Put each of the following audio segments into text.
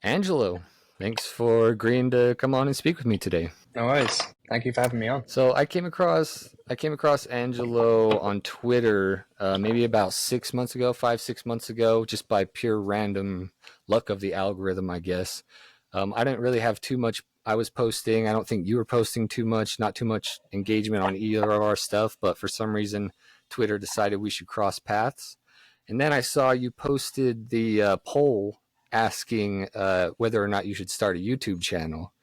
Angelo, thanks for agreeing to come on and speak with me today. No worries. Thank you for having me on. So I came across Angelo on Twitter maybe about 6 months ago, 5 6 months ago, just by pure random luck of the algorithm, I guess. I didn't really have too much. I was posting. I don't think you were posting too much. Not too much engagement on either of our stuff, but for some reason, Twitter decided we should cross paths. And then I saw you posted the poll asking whether or not you should start a YouTube channel.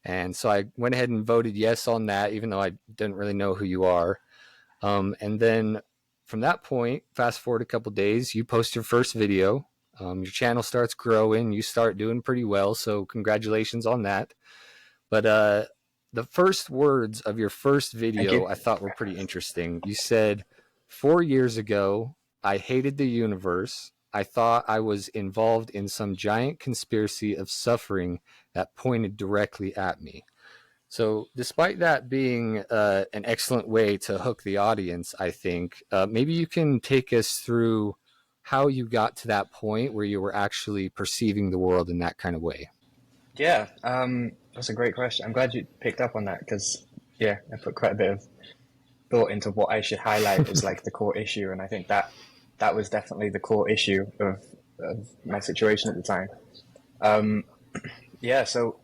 And so I went ahead and voted yes on that, even though I didn't really know who you are. And then from that point, fast forward a couple days, you post your first video. Your channel starts growing. You start doing pretty well. So congratulations on that. But the first words of your first Thank video you. I thought were pretty interesting. You said, 4 years ago, I hated the universe. I thought I was involved in some giant conspiracy of suffering that pointed directly at me. So, despite that being an excellent way to hook the audience, I think maybe you can take us through how you got to that point where you were actually perceiving the world in that kind of way. Yeah, that's a great question. I'm glad you picked up on that because, yeah, I put quite a bit of thought into what I should highlight as like the core issue, and I think that was definitely the core issue of my situation at the time. Um, yeah, so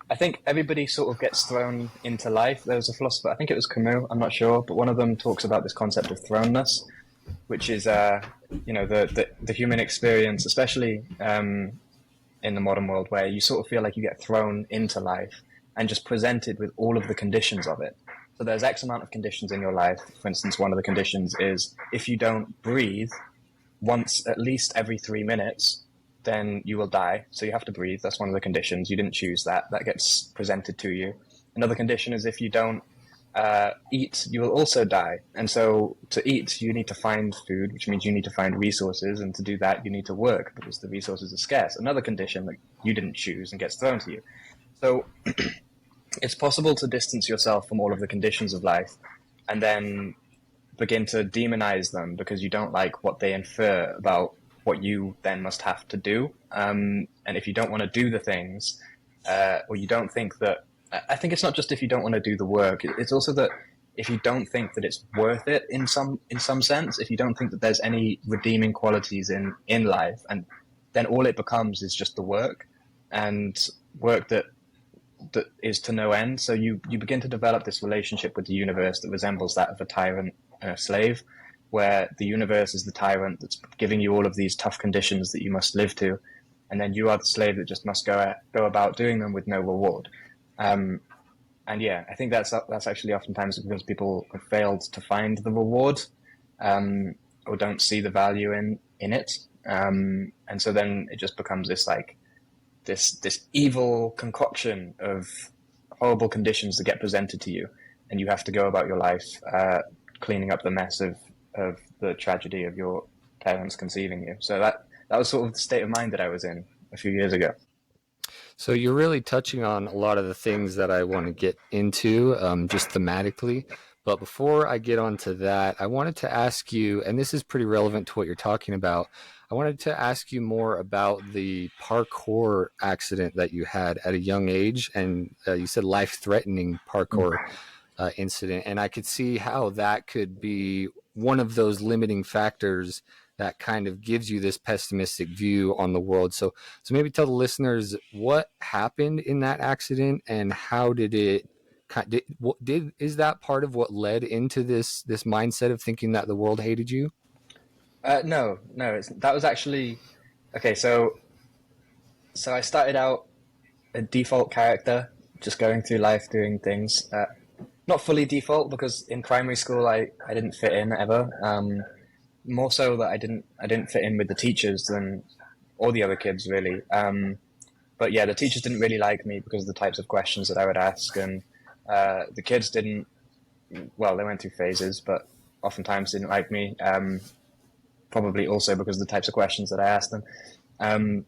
I think everybody sort of gets thrown into life. There was a philosopher, I think it was Camus, I'm not sure, but one of them talks about this concept of thrownness, which is, the human experience, especially in the modern world, where you sort of feel like you get thrown into life and just presented with all of the conditions of it. So there's X amount of conditions in your life. For instance, one of the conditions is if you don't breathe once at least every 3 minutes, then you will die. So you have to breathe. That's one of the conditions. You didn't choose that. That gets presented to you. Another condition is if you don't eat, you will also die. And so to eat, you need to find food, which means you need to find resources. And to do that, you need to work because the resources are scarce. Another condition that you didn't choose and gets thrown to you. So it's possible to distance yourself from all of the conditions of life and then begin to demonize them because you don't like what they infer about what you then must have to do. And if you don't want to do the things, or you don't think that, I think it's not just if you don't want to do the work, it's also that if you don't think that it's worth it in some sense, if you don't think that there's any redeeming qualities in life, and then all it becomes is just the work and work that is to no end. So you begin to develop this relationship with the universe that resembles that of a tyrant and a slave, where the universe is the tyrant that's giving you all of these tough conditions that you must live to, and then you are the slave that just must go about doing them with no reward. Um, and yeah, I think that's actually oftentimes because people have failed to find the reward, or don't see the value in it, and so then it just becomes this like this evil concoction of horrible conditions that get presented to you, and you have to go about your life cleaning up the mess of the tragedy of your parents conceiving you. So that was sort of the state of mind that I was in a few years ago. So you're really touching on a lot of the things that I want to get into, just thematically. But before I get onto that, I wanted to ask you, and this is pretty relevant to what you're talking about. I wanted to ask you more about the parkour accident that you had at a young age, and you said life-threatening parkour incident, and I could see how that could be one of those limiting factors that kind of gives you this pessimistic view on the world. So maybe tell the listeners what happened in that accident and how did it is that part of what led into this mindset of thinking that the world hated you? No, that was actually okay. So I started out a default character, just going through life doing things. Not fully default because in primary school I didn't fit in ever. More so that I didn't fit in with the teachers than all the other kids really. But yeah, the teachers didn't really like me because of the types of questions that I would ask, and the kids didn't. Well, they went through phases, but oftentimes didn't like me. Probably also because of the types of questions that I asked them. Um,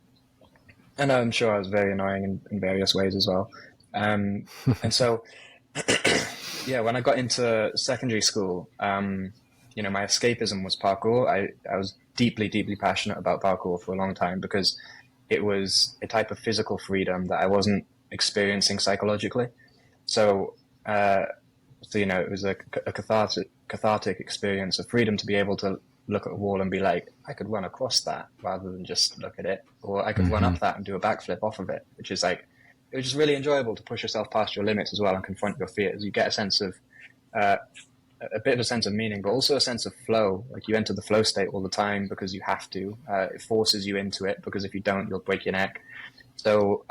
and I'm sure I was very annoying in various ways as well. And so yeah, when I got into secondary school, my escapism was parkour. I was deeply, deeply passionate about parkour for a long time because it was a type of physical freedom that I wasn't experiencing psychologically. So, it was a cathartic experience of freedom to be able to look at a wall and be like, I could run across that rather than just look at it, or I could run Mm-hmm. up that and do a backflip off of it, which is like, it was just really enjoyable to push yourself past your limits as well and confront your fears. You get a sense of, uh, a bit of a sense of meaning, but also a sense of flow. Like you enter the flow state all the time because you have to. It forces you into it because if you don't, you'll break your neck. So,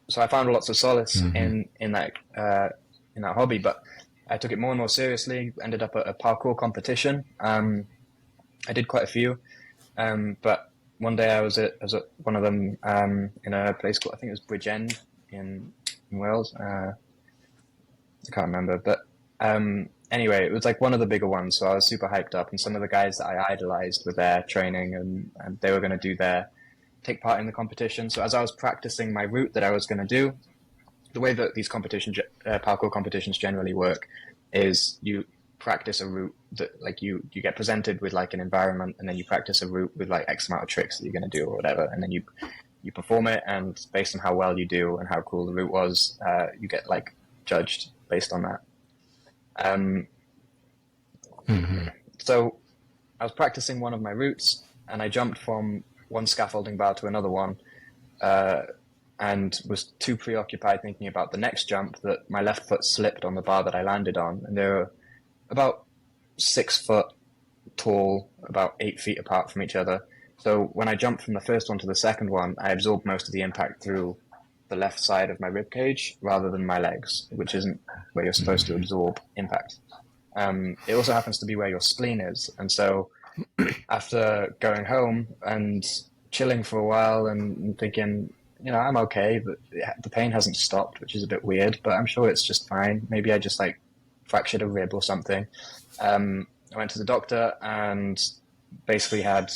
so I found lots of solace Mm-hmm. in that hobby, but I took it more and more seriously. Ended up at a parkour competition. I did quite a few, but one day I was at one of them in a place called, I think it was Bridgend in Wales. I can't remember, but anyway, it was like one of the bigger ones. So I was super hyped up, and some of the guys that I idolized were there training, and they were going to take part in the competition. So as I was practicing my route that I was going to do, the way that these parkour competitions generally work is you practice a route that like you get presented with like an environment, and then you practice a route with like X amount of tricks that you're going to do or whatever, and then you perform it, and based on how well you do and how cool the route was, you get like judged based on that. Um, Mm-hmm. so I was practicing one of my routes, and I jumped from one scaffolding bar to another one, uh, and was too preoccupied thinking about the next jump that my left foot slipped on the bar that I landed on. And they were about 6 foot tall, about 8 feet apart from each other. So when I jumped from the first one to the second one, I absorbed most of the impact through the left side of my rib cage rather than my legs, which isn't where you're supposed to absorb impact. It also happens to be where your spleen is. And so after going home and chilling for a while and thinking, I'm okay, but the pain hasn't stopped, which is a bit weird, but I'm sure it's just fine. Maybe I just like fractured a rib or something. I went to the doctor and basically had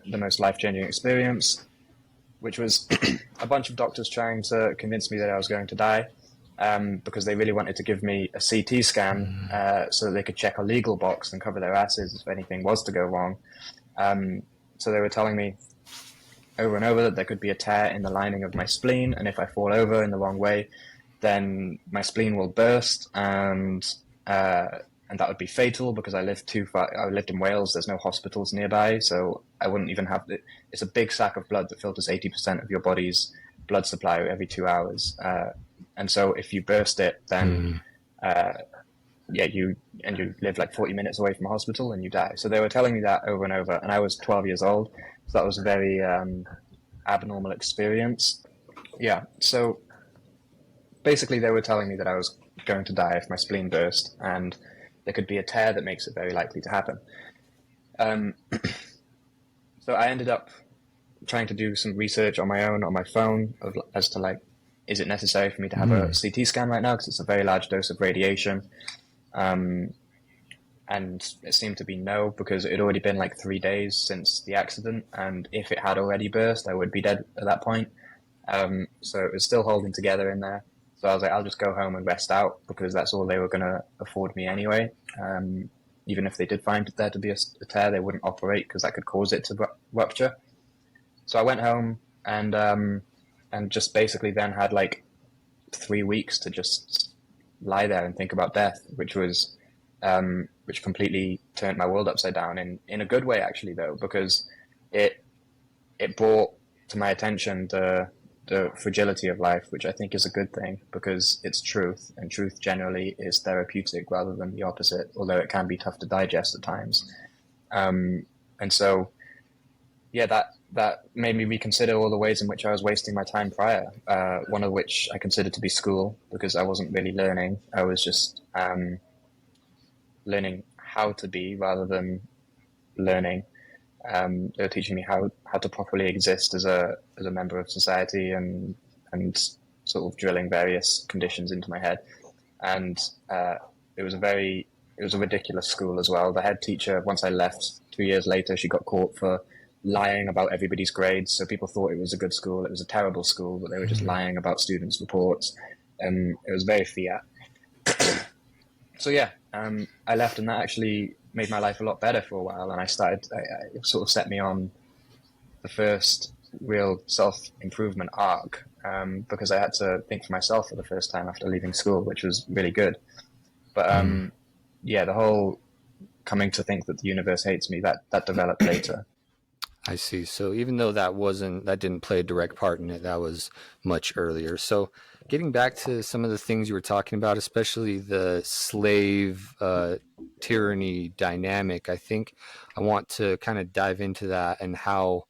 the most life-changing experience, which was a bunch of doctors trying to convince me that I was going to die, because they really wanted to give me a CT scan so that they could check a legal box and cover their asses if anything was to go wrong. So they were telling me over and over that there could be a tear in the lining of my spleen, and if I fall over in the wrong way, then my spleen will burst, and that would be fatal because I lived too far. I lived in Wales. There's no hospitals nearby, so I wouldn't even have it. It's a big sack of blood that filters 80% of your body's blood supply every 2 hours, and so if you burst it, then uh, you live like 40 minutes away from a hospital and you die. So they were telling me that over and over, and I was 12 years old, so that was a very abnormal experience. Yeah, so basically they were telling me that I was going to die if my spleen burst, and there could be a tear that makes it very likely to happen. Um, so I ended up trying to do some research on my own on my phone as to like, is it necessary for me to have a CT scan right now because it's a very large dose of radiation? Um, and it seemed to be no, because it had already been like 3 days since the accident, and if it had already burst, I would be dead at that point. So it was still holding together in there. So I was like, I'll just go home and rest out because that's all they were going to afford me anyway. Even if they did find there to be a tear, they wouldn't operate because that could cause it to rupture. So I went home and just basically then had like 3 weeks to just lie there and think about death, which completely turned my world upside down in a good way actually though, because it brought to my attention the fragility of life, which I think is a good thing because it's truth, and truth generally is therapeutic rather than the opposite, although it can be tough to digest at times. And so, yeah, that made me reconsider all the ways in which I was wasting my time prior. One of which I considered to be school because I wasn't really learning. I was just learning how to be rather than learning. They were teaching me how to properly exist as a member of society, and sort of drilling various conditions into my head. And it was a ridiculous school as well. The head teacher, once I left 2 years later, she got caught for lying about everybody's grades. So people thought it was a good school. It was a terrible school, but they were just lying about students' reports. And it was very fiat. So yeah, I left, and that actually made my life a lot better for a while. And it sort of set me on the first real self-improvement arc, because I had to think for myself for the first time after leaving school, which was really good. But Mm, yeah, the whole coming to think that the universe hates me, that developed later. I see. So even though that didn't play a direct part in it, that was much earlier. So getting back to some of the things you were talking about, especially the slave tyranny dynamic, I think I want to kind of dive into that and how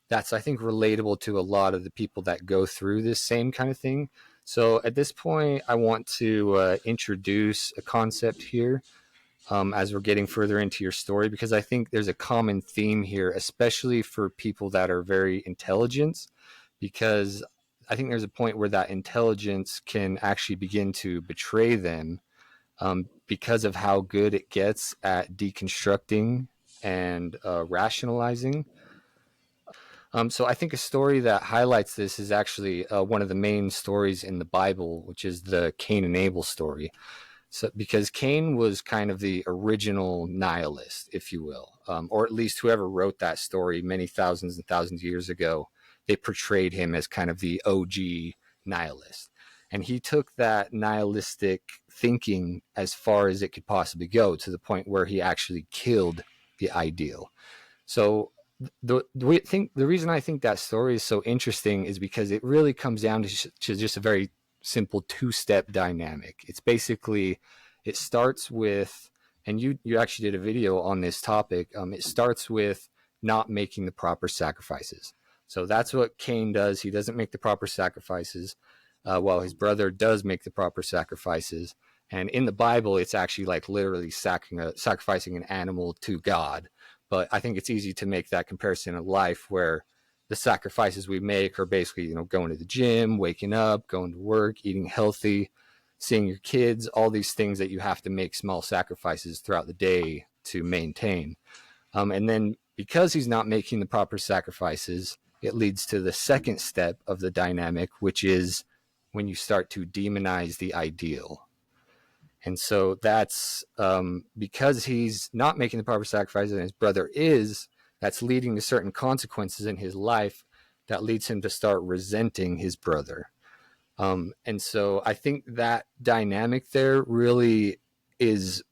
that's, I think, relatable to a lot of the people that go through this same kind of thing. So at this point, I want to introduce a concept here as we're getting further into your story, because I think there's a common theme here, especially for people that are very intelligent, because I think there's a point where that intelligence can actually begin to betray them because of how good it gets at deconstructing and rationalizing. So I think a story that highlights this is actually one of the main stories in the Bible, which is the Cain and Abel story. So, because Cain was kind of the original nihilist, if you will, or at least whoever wrote that story many thousands and thousands of years ago, they portrayed him as kind of the OG nihilist. And he took that nihilistic thinking as far as it could possibly go, to the point where he actually killed the ideal. So the reason I think that story is so interesting is because it really comes down to just a very simple two-step dynamic. It's basically, it starts with, and you actually did a video on this topic. It starts with not making the proper sacrifices. So that's what Cain does. He doesn't make the proper sacrifices, while his brother does make the proper sacrifices. And in the Bible, it's actually like literally sacrificing an animal to God. But I think it's easy to make that comparison in life, where the sacrifices we make are basically, going to the gym, waking up, going to work, eating healthy, seeing your kids, all these things that you have to make small sacrifices throughout the day to maintain. And then because he's not making the proper sacrifices, it leads to the second step of the dynamic, which is when you start to demonize the ideal. And so that's because he's not making the proper sacrifices and his brother is, that's leading to certain consequences in his life that leads him to start resenting his brother. And so I think that dynamic there really is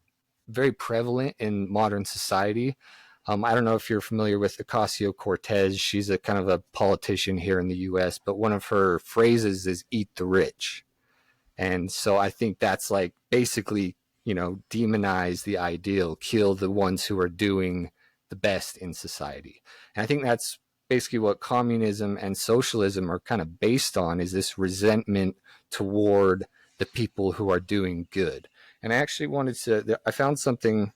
very prevalent in modern society. I don't know if you're familiar with Ocasio-Cortez. She's a kind of a politician here in the US, but one of her phrases is eat the rich. And so I think that's like basically, demonize the ideal, kill the ones who are doing the best in society. And I think that's basically what communism and socialism are kind of based on, is this resentment toward the people who are doing good. And I actually I found something.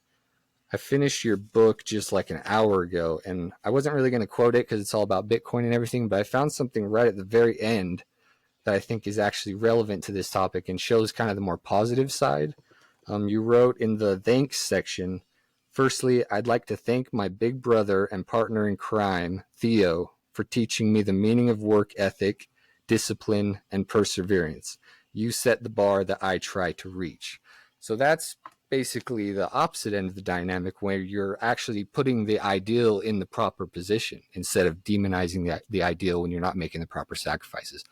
I finished your book just like an hour ago, and I wasn't really going to quote it because it's all about Bitcoin and everything, but I found something right at the very end that I think is actually relevant to this topic and shows kind of the more positive side. You wrote in the thanks section, firstly, I'd like to thank my big brother and partner in crime, Theo, for teaching me the meaning of work ethic, discipline, and perseverance. You set the bar that I try to reach. So that's basically the opposite end of the dynamic, where you're actually putting the ideal in the proper position instead of demonizing the ideal when you're not making the proper sacrifices.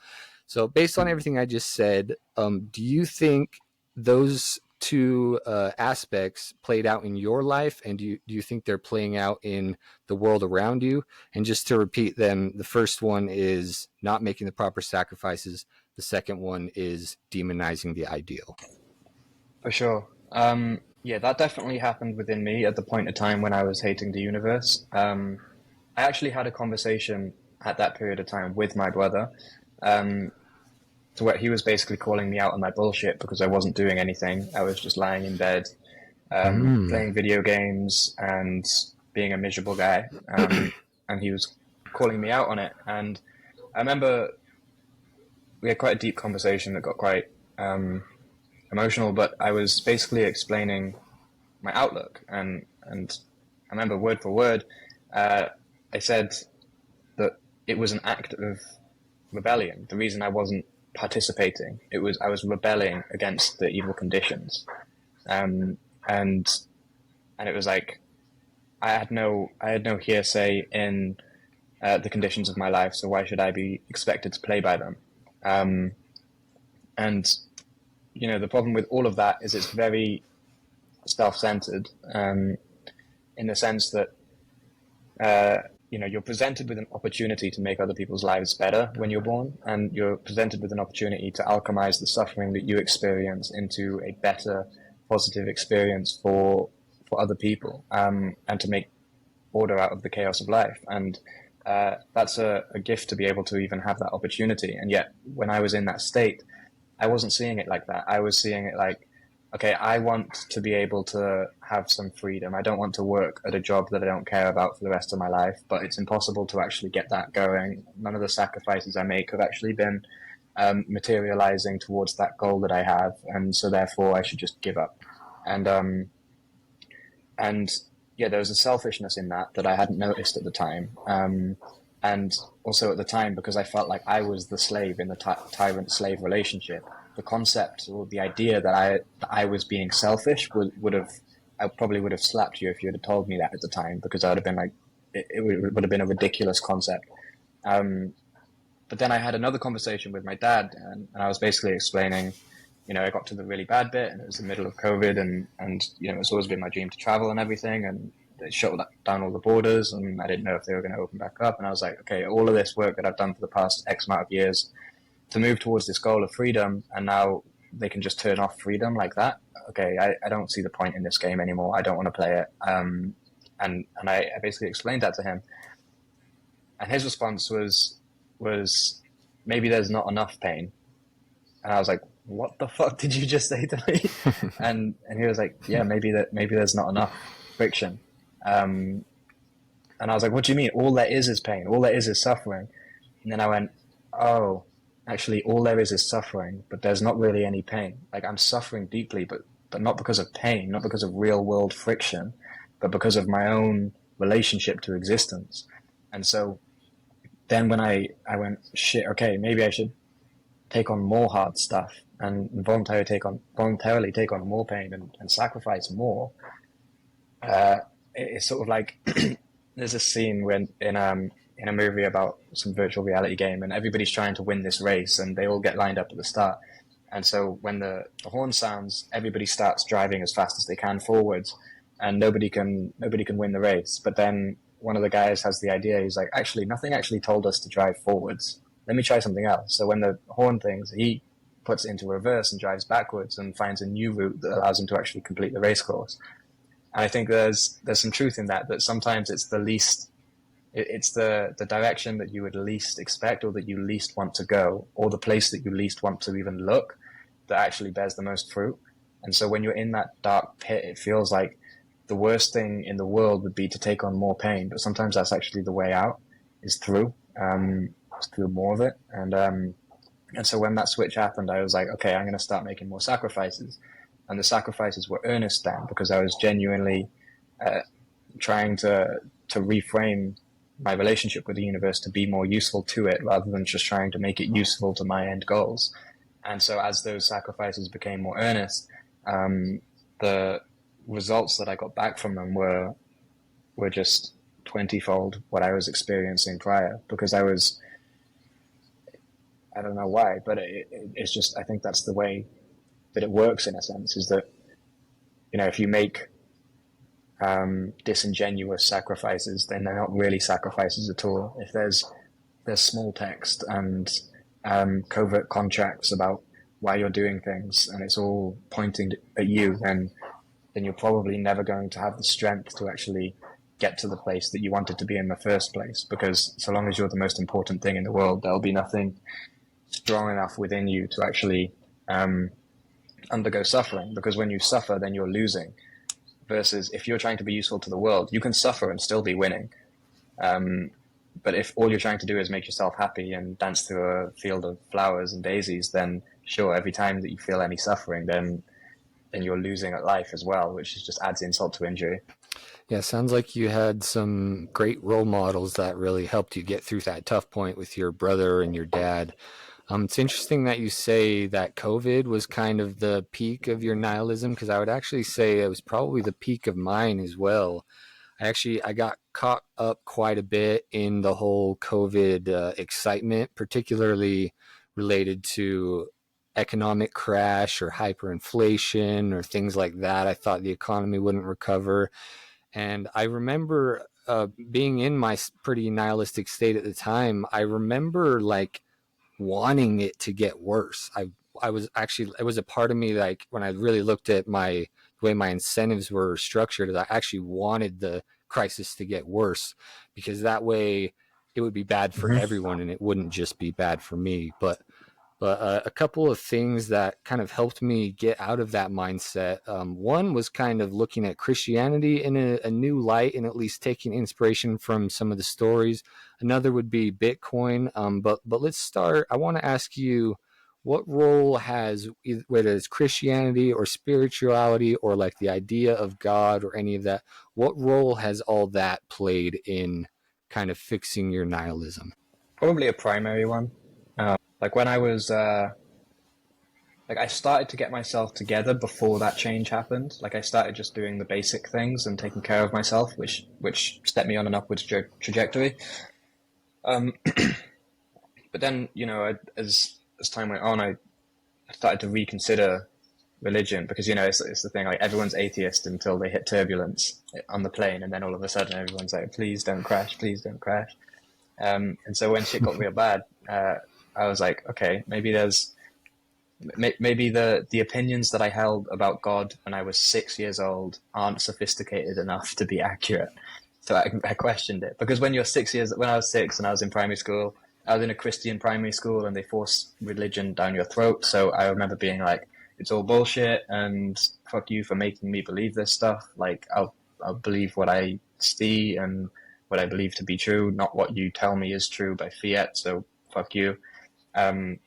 So, based on everything I just said, do you think those two aspects played out in your life, and do you think they're playing out in the world around you? And just to repeat them, the first one is not making the proper sacrifices. The second one is demonizing the ideal. For sure. Yeah, that definitely happened within me at the point of time when I was hating the universe. I actually had a conversation at that period of time with my brother, um, to where he was basically calling me out on my bullshit because I wasn't doing anything. I was just lying in bed, Mm. playing video games and being a miserable guy. And he was calling me out on it. And I remember we had quite a deep conversation that got quite emotional, but I was basically explaining my outlook. And I remember word for word, uh, I said that it was an act of rebellion. The reason I wasn't participating, I was rebelling against the evil conditions, um, and and it was like I had no hearsay in the conditions of my life. So why should I be expected to play by them? Um, and the problem with all of that is it's very self-centered, in the sense that you're presented with an opportunity to make other people's lives better when you're born, and you're presented with an opportunity to alchemize the suffering that you experience into a better, positive experience for other people, and to make order out of the chaos of life. And that's a gift to be able to even have that opportunity. And yet, when I was in that state, I wasn't seeing it like that. I was seeing it like, okay, I want to be able to have some freedom. I don't want to work at a job that I don't care about for the rest of my life, but it's impossible to actually get that going. None of the sacrifices I make have actually been materializing towards that goal that I have, and so therefore I should just give up. And yeah, there was a selfishness in that I hadn't noticed at the time. And also at the time, because I felt like I was the slave in the tyrant-slave relationship, the concept or the idea that I was being selfish I probably would have slapped you if you had told me that at the time, because I would have been like, it would have been a ridiculous concept. But then I had another conversation with my dad, and I was basically explaining, I got to the really bad bit, and it was the middle of COVID, and it's always been my dream to travel and everything, and they shut down all the borders, and I didn't know if they were going to open back up. And I was like, okay, all of this work that I've done for the past X amount of years to move towards this goal of freedom, and now they can just turn off freedom like that. Okay, I don't see the point in this game anymore. I don't want to play it. And I basically explained that to him, and his response was maybe there's not enough pain. And I was like, what the fuck did you just say to me? And he was like, yeah, maybe there's not enough friction. And I was like, what do you mean? All there is pain. All there is suffering. And then I went, oh, actually, all there is suffering, but there's not really any pain. Like, I'm suffering deeply, but not because of pain, not because of real world friction, but because of my own relationship to existence. And so then when I went, shit, okay, maybe I should take on more hard stuff and voluntarily take on more pain and sacrifice more. It's sort of like there's a scene when in a movie about some virtual reality game, and everybody's trying to win this race, and they all get lined up at the start. And so when the horn sounds, everybody starts driving as fast as they can forwards, and nobody can win the race. But then one of the guys has the idea. He's like, actually, nothing actually told us to drive forwards. Let me try something else. So when the horn things, he puts it into reverse and drives backwards and finds a new route that allows him to actually complete the race course. And I think there's some truth in that sometimes it's the direction that you would least expect, or that you least want to go, or the place that you least want to even look, that actually bears the most fruit. And so when you're in that dark pit, it feels like the worst thing in the world would be to take on more pain, but sometimes that's actually the way out, is through more of it. And so when that switch happened, I was like, okay, I'm going to start making more sacrifices. And the sacrifices were earnest then, because I was genuinely trying to reframe my relationship with the universe to be more useful to it, rather than just trying to make it useful to my end goals. And so as those sacrifices became more earnest, the results that I got back from them were just 20-fold what I was experiencing prior, because I don't know why, but it's just, I think that's the way that it works in a sense, is that, if you make disingenuous sacrifices, then they're not really sacrifices at all. If there's small text and covert contracts about why you're doing things, and it's all pointing at you, then you're probably never going to have the strength to actually get to the place that you wanted to be in the first place. Because so long as you're the most important thing in the world, there'll be nothing strong enough within you to actually undergo suffering. Because when you suffer, then you're losing. Versus if you're trying to be useful to the world, you can suffer and still be winning. But if all you're trying to do is make yourself happy and dance through a field of flowers and daisies, then sure, every time that you feel any suffering, then you're losing at life as well, which just adds insult to injury. Yeah, sounds like you had some great role models that really helped you get through that tough point with your brother and your dad. It's interesting that you say that COVID was kind of the peak of your nihilism, because I would actually say it was probably the peak of mine as well. I got caught up quite a bit in the whole COVID excitement, particularly related to economic crash or hyperinflation or things like that. I thought the economy wouldn't recover. And I remember being in my pretty nihilistic state at the time. I remember like wanting it to get worse. I was actually, it was a part of me, like when I really looked at the way my incentives were structured, I actually wanted the crisis to get worse, because that way it would be bad for Mm-hmm. everyone and it wouldn't just be bad for me. But a couple of things that kind of helped me get out of that mindset. One was kind of looking at Christianity in a new light and at least taking inspiration from some of the stories. Another would be Bitcoin. But let's start. I want to ask you, what role has, whether it's Christianity or spirituality or like the idea of God or any of that, what role has all that played in kind of fixing your nihilism? Probably a primary one. Like when I was like I started to get myself together before that change happened. Like I started just doing the basic things and taking care of myself, which stepped me on an upwards trajectory. Um, but then, as time went on, I started to reconsider religion because it's the thing, like everyone's atheist until they hit turbulence on the plane, and then all of a sudden everyone's like, please don't crash, please don't crash. And so when shit got real bad, I was like, okay, maybe the opinions that I held about God when I was 6 years old aren't sophisticated enough to be accurate. So I questioned it, because when I was six and I was in primary school, I was in a Christian primary school and they force religion down your throat. So I remember being like, it's all bullshit and fuck you for making me believe this stuff. Like I'll believe what I see and what I believe to be true, not what you tell me is true by fiat. So fuck you. Um,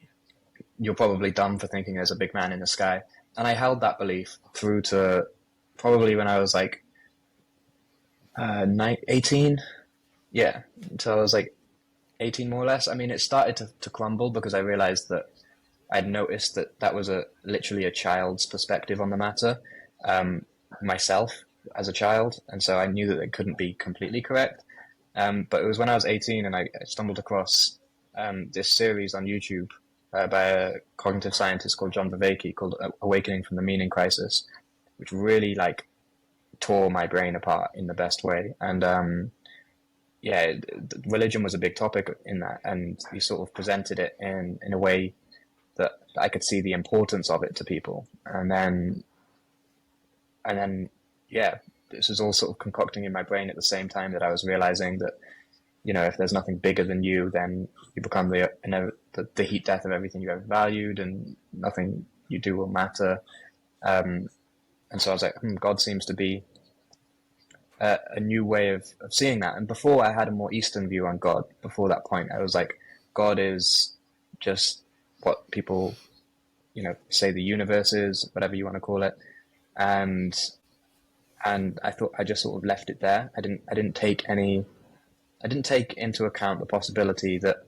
you're probably dumb for thinking there's a big man in the sky. And I held that belief through to probably when I was like 18. Yeah, until I was like 18 more or less. I mean, it started to crumble because I realized that I'd noticed that was literally a child's perspective on the matter, um, myself as a child. And so I knew that it couldn't be completely correct. But it was when I was 18 and I stumbled across this series on YouTube by a cognitive scientist called John Vervaeke called Awakening from the Meaning Crisis, which really like tore my brain apart in the best way. And yeah, religion was a big topic in that, and he sort of presented it in a way that I could see the importance of it to people. And then yeah, this was all sort of concocting in my brain at the same time that I was realizing that if there's nothing bigger than you, then you become the heat death of everything you ever valued, and nothing you do will matter. And so I was like, God seems to be a new way of seeing that. And before I had a more Eastern view on God. Before that point, I was like, God is just what people, say the universe is, whatever you want to call it. And I thought I just sort of left it there. I didn't take into account the possibility that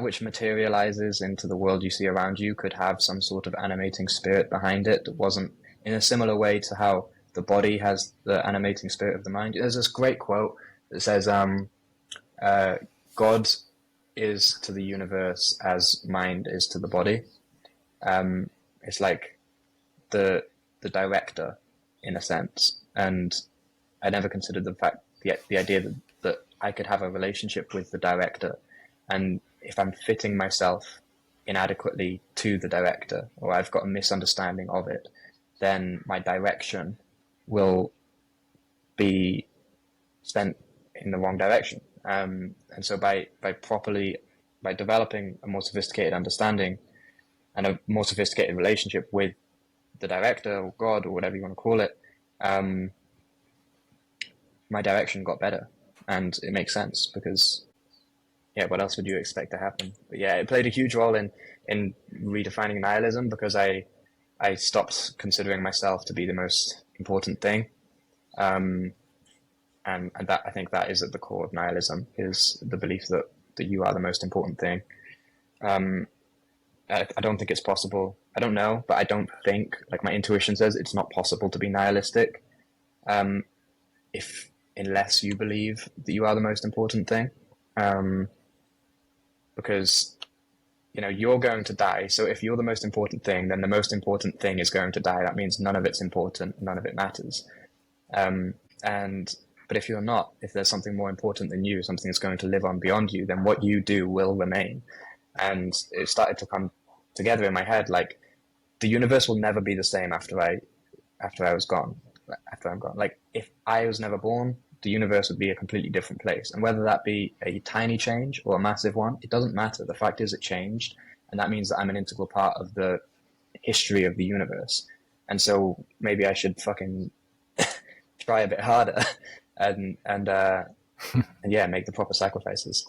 which materializes into the world you see around you could have some sort of animating spirit behind it that wasn't in a similar way to how the body has the animating spirit of the mind. There's this great quote that says, God is to the universe as mind is to the body. It's like the director in a sense. And I never considered the idea that I could have a relationship with the director, and if I'm fitting myself inadequately to the director, or I've got a misunderstanding of it, then my direction will be sent in the wrong direction. And so by developing a more sophisticated understanding and a more sophisticated relationship with the director or God or whatever you want to call it, my direction got better. And it makes sense because, yeah, what else would you expect to happen? But yeah, it played a huge role in redefining nihilism because I stopped considering myself to be the most important thing. And that, I think that is at the core of nihilism, is the belief that you are the most important thing. I don't think it's possible. I don't know, but I don't think, like my intuition says, it's not possible to be nihilistic. If unless you believe that you are the most important thing. Um, because you're going to die. So if you're the most important thing, then the most important thing is going to die. That means none of it's important, none of it matters. Um, and but if you're not, if there's something more important than you, something that's going to live on beyond you, then what you do will remain. And it started to come together in my head, like the universe will never be the same after I was gone, after I'm gone. Like if I was never born, the universe would be a completely different place. And whether that be a tiny change or a massive one, it doesn't matter. The fact is it changed. And that means that I'm an integral part of the history of the universe. And so maybe I should fucking try a bit harder and yeah, make the proper sacrifices.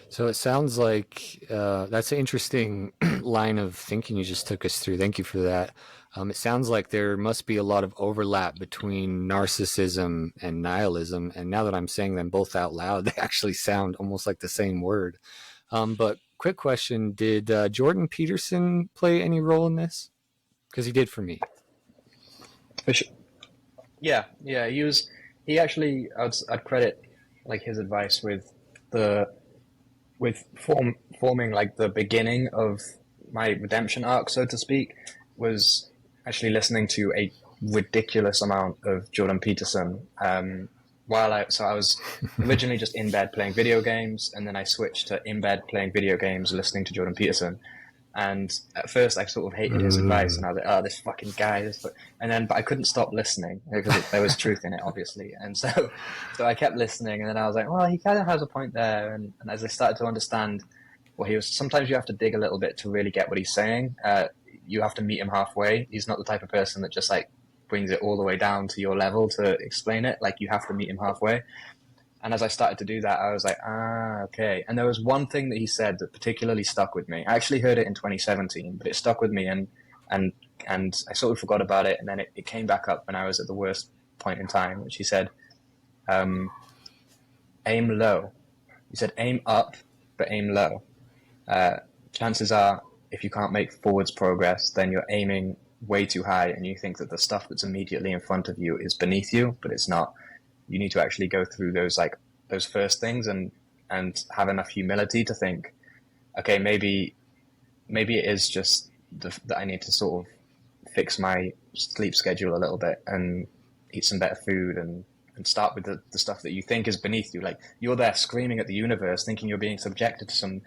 So it sounds like that's an interesting line of thinking you just took us through. Thank you for that. It sounds like there must be a lot of overlap between narcissism and nihilism. And now that I'm saying them both out loud, they actually sound almost like the same word. But quick question, did Jordan Peterson play any role in this? Because he did for me. For sure. Yeah. He actually, I'd credit like his advice with the, forming like the beginning of my redemption arc, so to speak, was actually listening to a ridiculous amount of Jordan Peterson. So I was originally just in bed playing video games, and then I switched to in bed playing video games, listening to Jordan Peterson. And at first, I sort of hated his advice, and I was like, "Oh, this fucking guy!" But I couldn't stop listening because there was truth in it, obviously. And so I kept listening, and then I was like, "Well, he kind of has a point there." And as I started to understand what he was, sometimes you have to dig a little bit to really get what he's saying. You have to meet him halfway. He's not the type of person that just like brings it all the way down to your level to explain it. Like you have to meet him halfway. And as I started to do that, I was like, okay. And there was one thing that he said that particularly stuck with me. I actually heard it in 2017, but it stuck with me, and I sort of forgot about it. And then it came back up when I was at the worst point in time, which he said, aim low. He said, aim up, but aim low. Chances are, if you can't make forwards progress, then you're aiming way too high, and you think that the stuff that's immediately in front of you is beneath you, but it's not. You need to actually go through those first things and have enough humility to think, okay, maybe it is just that I need to sort of fix my sleep schedule a little bit and eat some better food and start with the stuff that you think is beneath you. Like you're there screaming at the universe, thinking you're being subjected to some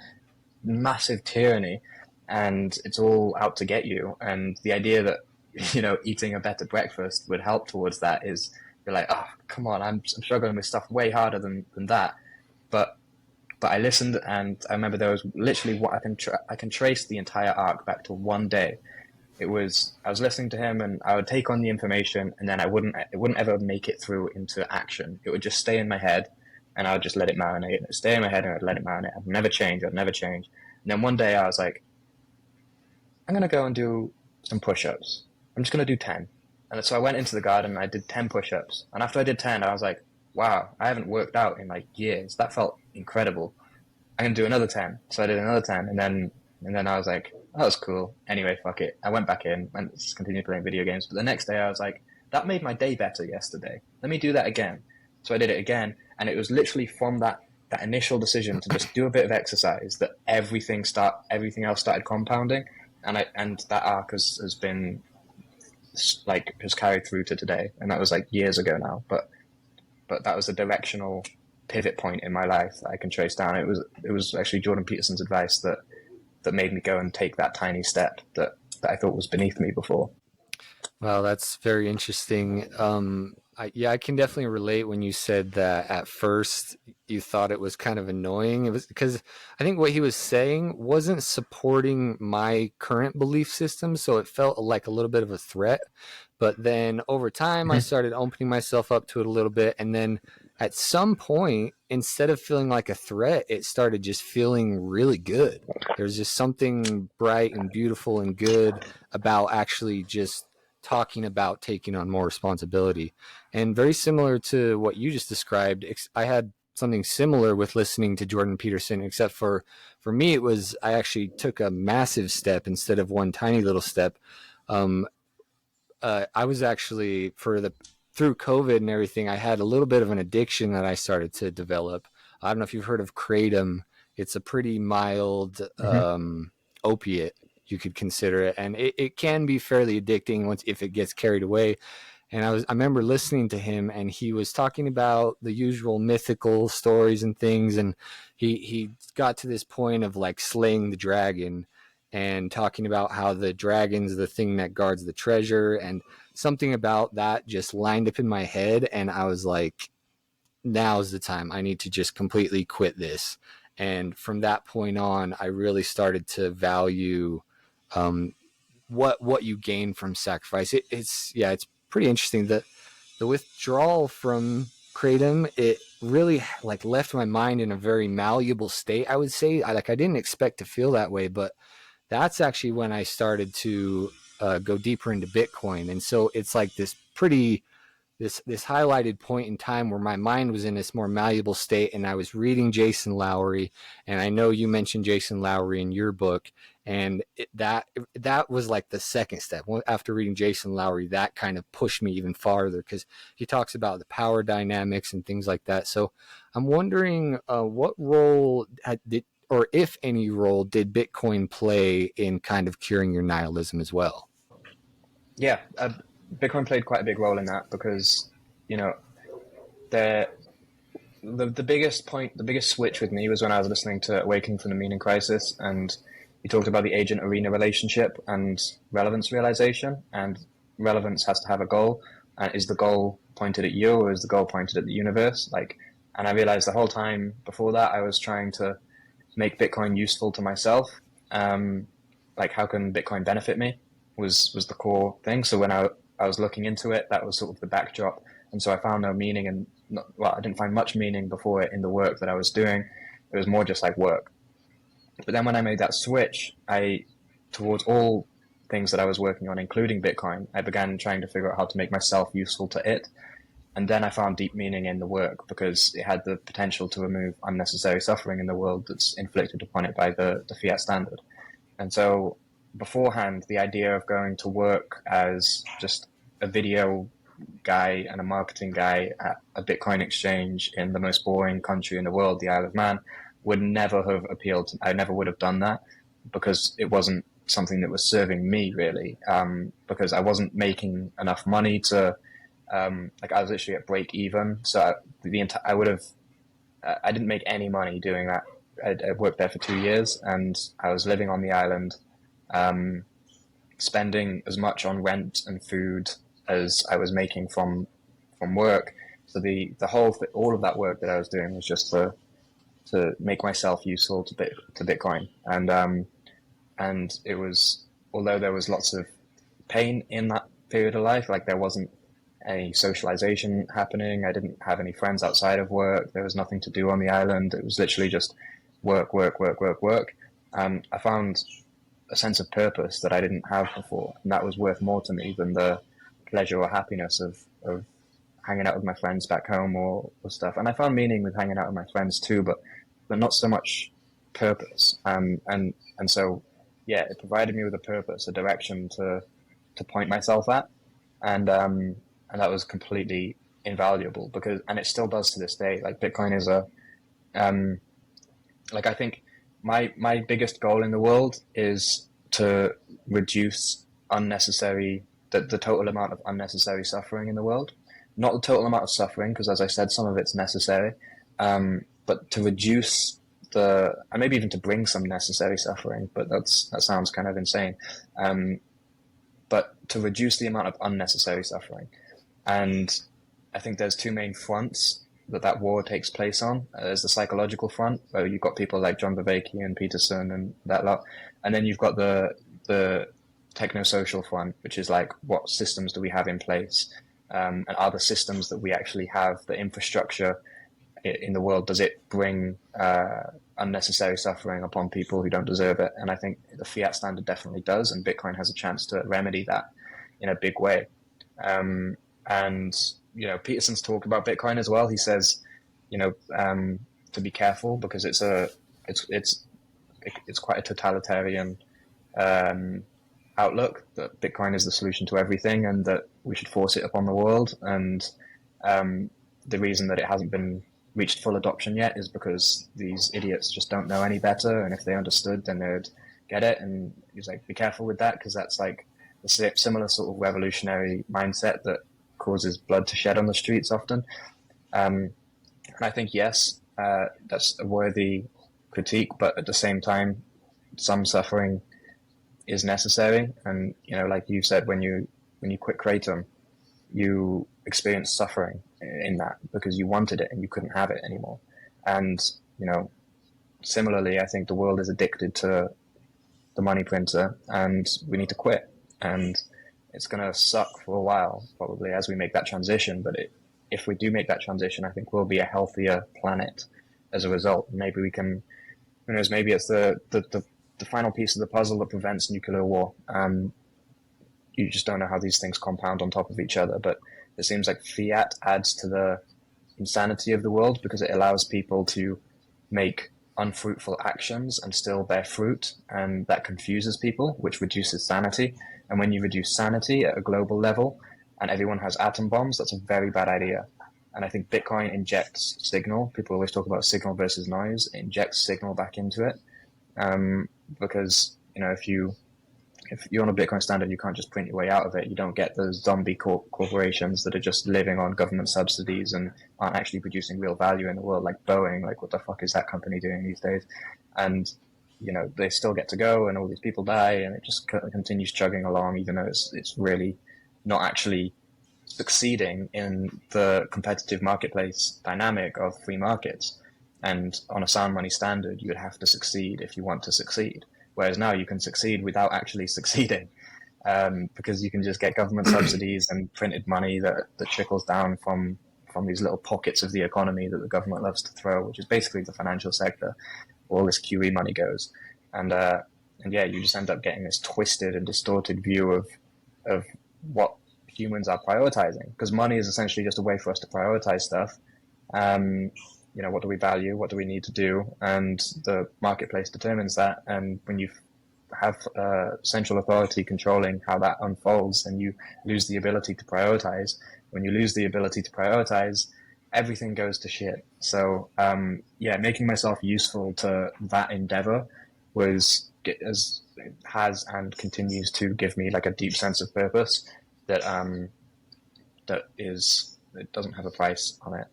massive tyranny, and it's all out to get you. And the idea that eating a better breakfast would help towards that is. You're like, oh, come on, I'm struggling with stuff way harder than that. But I listened, and I remember there was literally what I can trace the entire arc back to one day. I was listening to him, and I would take on the information, and then it wouldn't ever make it through into action. It would just stay in my head, and I would just let it marinate. It would stay in my head, and I'd let it marinate. I'd never change. And then one day I was like, I'm gonna go and do some push-ups. I'm just gonna do 10. And so I went into the garden and I did 10 push-ups. And after I did 10, I was like, wow, I haven't worked out in like years. That felt incredible. I'm going to do another 10. So I did another 10. And then I was like, that was cool. Anyway, fuck it. I went back in and just continued playing video games. But the next day I was like, that made my day better yesterday. Let me do that again. So I did it again. And it was literally from that initial decision to just do a bit of exercise that everything else started compounding. And that arc has been has carried through to today, and that was like years ago now, but that was a directional pivot point in my life that I can trace down. It was actually Jordan Peterson's advice that made me go and take that tiny step that I thought was beneath me before. Wow, that's very interesting. I can definitely relate when you said that at first you thought it was kind of annoying. It was because I think what he was saying wasn't supporting my current belief system, so it felt like a little bit of a threat. But then over time, I started opening myself up to it a little bit, and then at some point, instead of feeling like a threat, it started just feeling really good. There's just something bright and beautiful and good about actually just talking about taking on more responsibility. And very similar to what you just described, I had something similar with listening to Jordan Peterson, except for me, it was I actually took a massive step instead of one tiny little step. I was actually through COVID and everything, I had a little bit of an addiction that I started to develop. I don't know if you've heard of kratom. It's a pretty mild Hmm. opiate, you could consider it, and it can be fairly addicting once if it gets carried away. And I remember listening to him, and he was talking about the usual mythical stories and things, and he got to this point of like slaying the dragon, and talking about how the dragon's the thing that guards the treasure, and something about that just lined up in my head, and I was like, now's the time. I need to just completely quit this. And from that point on, I really started to value um, what you gain from sacrifice. It's pretty interesting that the withdrawal from kratom, it really like left my mind in a very malleable state. I would say I didn't expect to feel that way, but that's actually when I started to go deeper into Bitcoin, and so it's like this highlighted point in time where my mind was in this more malleable state, and I was reading Jason Lowery, and I know you mentioned Jason Lowery in your book, and that was like the second step. After reading Jason Lowery, that kind of pushed me even farther, because he talks about the power dynamics and things like that. So I'm wondering what role did, or if any role, did Bitcoin play in kind of curing your nihilism as well? Yeah, Bitcoin played quite a big role in that because, you know, the the biggest point, the biggest switch with me was when I was listening to Awakening from the Meaning Crisis, and he talked about the agent arena relationship and relevance realization. And relevance has to have a goal. And is the goal pointed at you, or is the goal pointed at the universe? Like, and I realized the whole time before that I was trying to make Bitcoin useful to myself. Um, like, how can Bitcoin benefit me? Was the core thing. So when I was looking into it, that was sort of the backdrop, and so I found no meaning, and well, I didn't find much meaning before it in the work that I was doing. It was more just like work. But then when I made that switch, I towards all things that I was working on, including Bitcoin, I began trying to figure out how to make myself useful to it. And then I found deep meaning in the work because it had the potential to remove unnecessary suffering in the world that's inflicted upon it by the fiat standard. And so beforehand, the idea of going to work as just a video guy and a marketing guy at a Bitcoin exchange in the most boring country in the world, the Isle of Man, would never have appealed. I never would have done that because it wasn't something that was serving me really. Because I wasn't making enough money to, like I was literally at break even. So I would have, I didn't make any money doing that. I worked there for 2 years, and I was living on the island, um, spending as much on rent and food as I was making from work. So the whole all of that work that I was doing was just to make myself useful to Bitcoin, and it was, although there was lots of pain in that period of life, like there wasn't any socialization happening. I didn't have any friends outside of work. There was nothing to do on the island. It was literally just work, work, work, work, work. I found a sense of purpose that I didn't have before, and that was worth more to me than the pleasure or happiness of hanging out with my friends back home or stuff. And I found meaning with hanging out with my friends too, but not so much purpose. And so yeah, it provided me with a purpose, a direction to point myself at, and that was completely invaluable because, and it still does to this day. Like Bitcoin is a um, like I think my biggest goal in the world is to reduce unnecessary the total amount of unnecessary suffering in the world. Not the total amount of suffering, because as I said, some of it's necessary, but to reduce the, and maybe even to bring some necessary suffering. But that sounds kind of insane. Um, but to reduce the amount of unnecessary suffering. And I think there's two main fronts that war takes place on. There's the psychological front, where you've got people like John Bavacki and Peterson and that lot, and then you've got the techno-social front, which is like, what systems do we have in place, and are the systems that we actually have, the infrastructure in the world, does it bring unnecessary suffering upon people who don't deserve it? And I think the fiat standard definitely does, and Bitcoin has a chance to remedy that in a big way. And Peterson's talked about Bitcoin as well. He says, to be careful because it's quite a totalitarian outlook that Bitcoin is the solution to everything and that we should force it upon the world. And the reason that it hasn't been reached full adoption yet is because these idiots just don't know any better. And if they understood, then they'd get it. And he's like, be careful with that, because that's like a similar sort of revolutionary mindset that causes blood to shed on the streets often. And I think, yes, that's a worthy critique, but at the same time, some suffering is necessary. And, you know, like you said, when you quit Kratom, you experience suffering in that because you wanted it and you couldn't have it anymore. And, you know, similarly, I think the world is addicted to the money printer and we need to quit. And it's going to suck for a while, probably, as we make that transition. But if we do make that transition, I think we'll be a healthier planet as a result. Maybe we can, who knows, maybe it's the final piece of the puzzle that prevents nuclear war. You just don't know how these things compound on top of each other. But it seems like fiat adds to the insanity of the world because it allows people to make unfruitful actions and still bear fruit, and that confuses people, which reduces sanity. And when you reduce sanity at a global level and everyone has atom bombs, that's a very bad idea. And I think Bitcoin injects signal. People always talk about signal versus noise. It injects signal back into it, because, you know, if you're on a Bitcoin standard, you can't just print your way out of it. You don't get those zombie corporations that are just living on government subsidies and aren't actually producing real value in the world, like Boeing. Like, what the fuck is that company doing these days? And, you know, they still get to go and all these people die and it just continues chugging along, even though it's really not actually succeeding in the competitive marketplace dynamic of free markets. And on a sound money standard, you would have to succeed if you want to succeed. Whereas now you can succeed without actually succeeding, because you can just get government subsidies and printed money that trickles down from these little pockets of the economy that the government loves to throw, which is basically the financial sector. All this QE money goes, and yeah, you just end up getting this twisted and distorted view of what humans are prioritizing, because money is essentially just a way for us to prioritize stuff. You know, what do we value? What do we need to do? And the marketplace determines that. And when you have central authority controlling how that unfolds, then you lose the ability to prioritize. When you lose the ability to prioritize, everything goes to shit. So, yeah, making myself useful to that endeavor has and continues to give me like a deep sense of purpose that it doesn't have a price on it.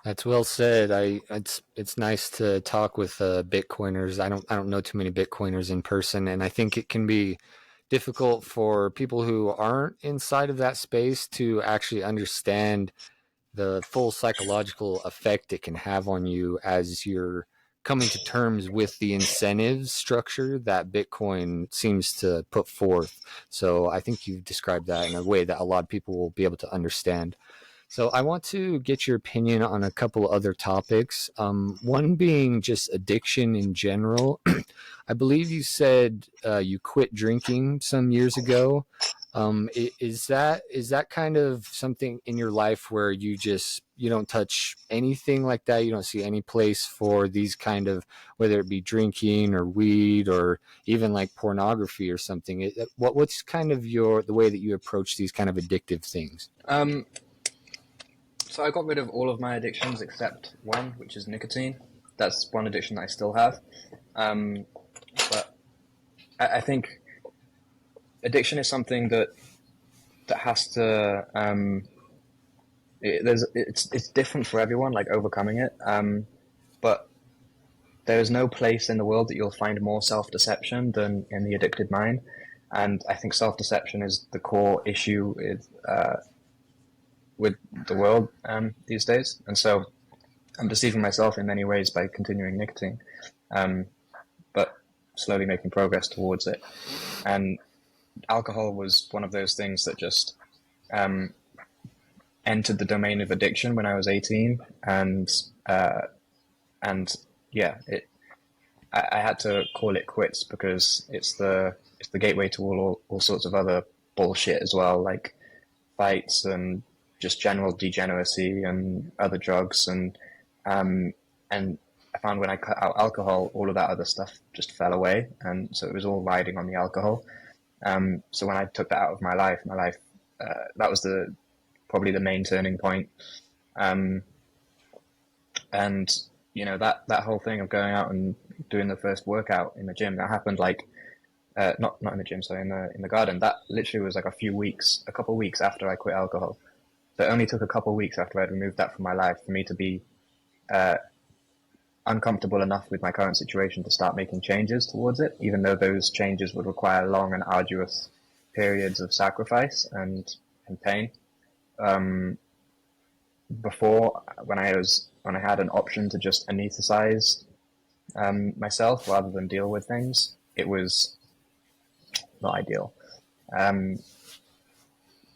That's well said. It's nice to talk with Bitcoiners. I don't know too many Bitcoiners in person, and I think it can be difficult for people who aren't inside of that space to actually understand the full psychological effect it can have on you as you're coming to terms with the incentive structure that Bitcoin seems to put forth. So I think you've described that in a way that a lot of people will be able to understand. So I want to get your opinion on a couple other topics. One being just addiction in general. I believe you said you quit drinking some years ago. Is that kind of something in your life where you don't touch anything like that? You don't see any place for these kind of, whether it be drinking or weed or even like pornography or something? What's kind of the way that you approach these kind of addictive things? So I got rid of all of my addictions except one, which is nicotine. That's one addiction that I still have. But I think addiction is something that has to it's different for everyone, like overcoming it. But there is no place in the world that you'll find more self-deception than in the addicted mind. And I think self-deception is the core issue with the world these days. And so I'm deceiving myself in many ways by continuing nicotine, but slowly making progress towards it. And alcohol was one of those things that just entered the domain of addiction when I was 18, and yeah, I had to call it quits because it's the gateway to all sorts of other bullshit as well, like fights and just general degeneracy and other drugs, and I found when I cut out alcohol, all of that other stuff just fell away, and so it was all riding on the alcohol. So when I took that out of my life, that was probably the main turning point. Um, and that whole thing of going out and doing the first workout in the gym, that happened like not in the gym, sorry, in the garden. That literally was like a couple of weeks after I quit alcohol. So it only took a couple of weeks after I'd removed that from my life for me to be uncomfortable enough with my current situation to start making changes towards it, even though those changes would require long and arduous periods of sacrifice and pain. Um, Before, when I had an option to just anesthetize myself rather than deal with things, it was not ideal. Um,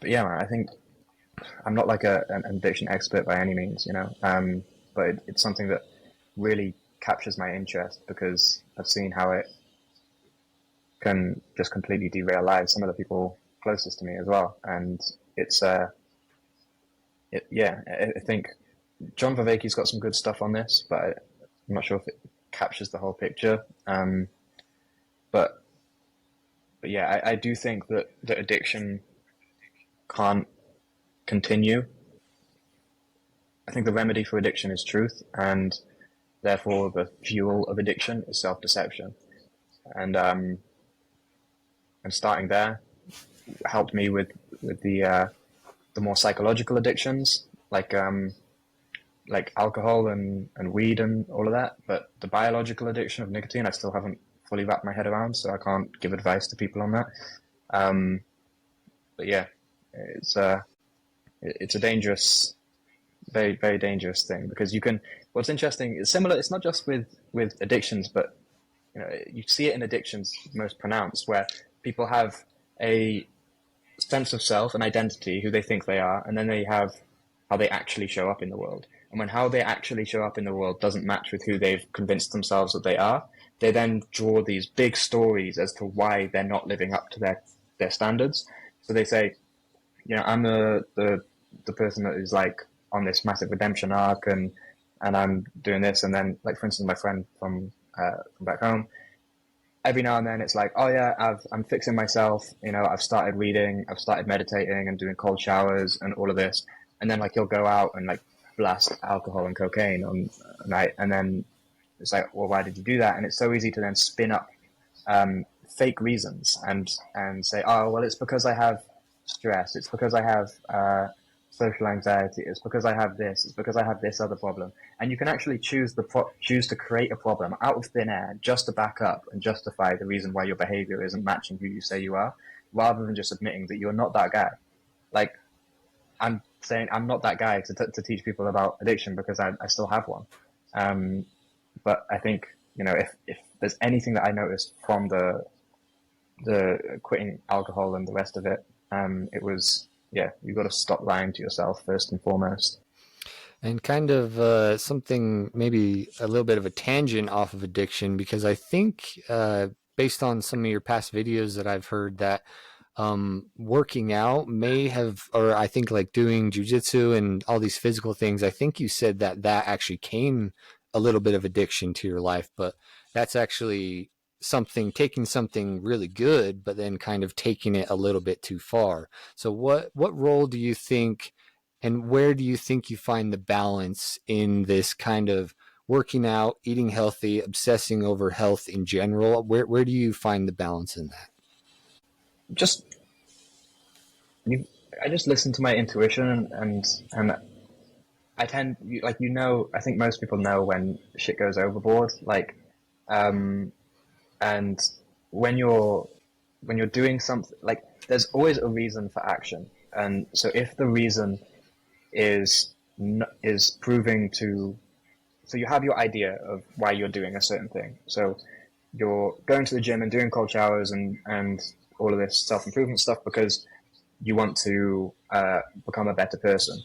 but yeah, man, I think I'm not like an addiction expert by any means, but it's something that really captures my interest because I've seen how it can just completely derail lives. Some of the people closest to me as well, and it's yeah, I think John Vervaeke's got some good stuff on this, but I'm not sure if it captures the whole picture. But yeah, I do think that the addiction can't continue. I think the remedy for addiction is truth, and therefore the fuel of addiction is self-deception. And starting there helped me with the more psychological addictions, like alcohol and weed and all of that. But the biological addiction of nicotine, I still haven't fully wrapped my head around, so I can't give advice to people on that. Um, but yeah, it's it's a dangerous, very very dangerous thing because you can. What's interesting is similar. It's not just with addictions, but you see it in addictions most pronounced, where people have a sense of self and identity, who they think they are, and then they have how they actually show up in the world. And when how they actually show up in the world doesn't match with who they've convinced themselves that they are, they then draw these big stories as to why they're not living up to their standards. So they say, I'm the person that is like on this massive redemption arc, and I'm doing this, and then like for instance, my friend from back home, every now and then it's like, oh yeah, I'm fixing myself. I've started reading, I've started meditating and doing cold showers and all of this. And then like he'll go out and like blast alcohol and cocaine on a night. And then it's like, well, why did you do that? And it's so easy to then spin up fake reasons and say, oh, well, it's because I have stress. It's because I have social anxiety. It's because I have this. It's because I have this other problem. And you can actually choose to create a problem out of thin air just to back up and justify the reason why your behavior isn't matching who you say you are, rather than just admitting that you're not that guy. Like I'm saying, I'm not that guy to teach people about addiction because I still have one. But I think if there's anything that I noticed from the quitting alcohol and the rest of it, it was, yeah, you've got to stop lying to yourself first and foremost. And kind of something, maybe a little bit of a tangent off of addiction, because I think, based on some of your past videos that I've heard, that working out may have, or I think like doing jujitsu and all these physical things, I think you said that actually came a little bit of addiction to your life, but that's actually taking something really good, but then kind of taking it a little bit too far. So what role do you think, and where do you think you find the balance in this kind of working out, eating healthy, obsessing over health in general? Where do you find the balance in that? Just you, I just listen to my intuition and I tend like I think most people know when shit goes overboard. Um, and when you're doing something, like there's always a reason for action, and so if the reason is is proving to, so you have your idea of why you're doing a certain thing. So you're going to the gym and doing cold showers and all of this self improvement stuff because you want to become a better person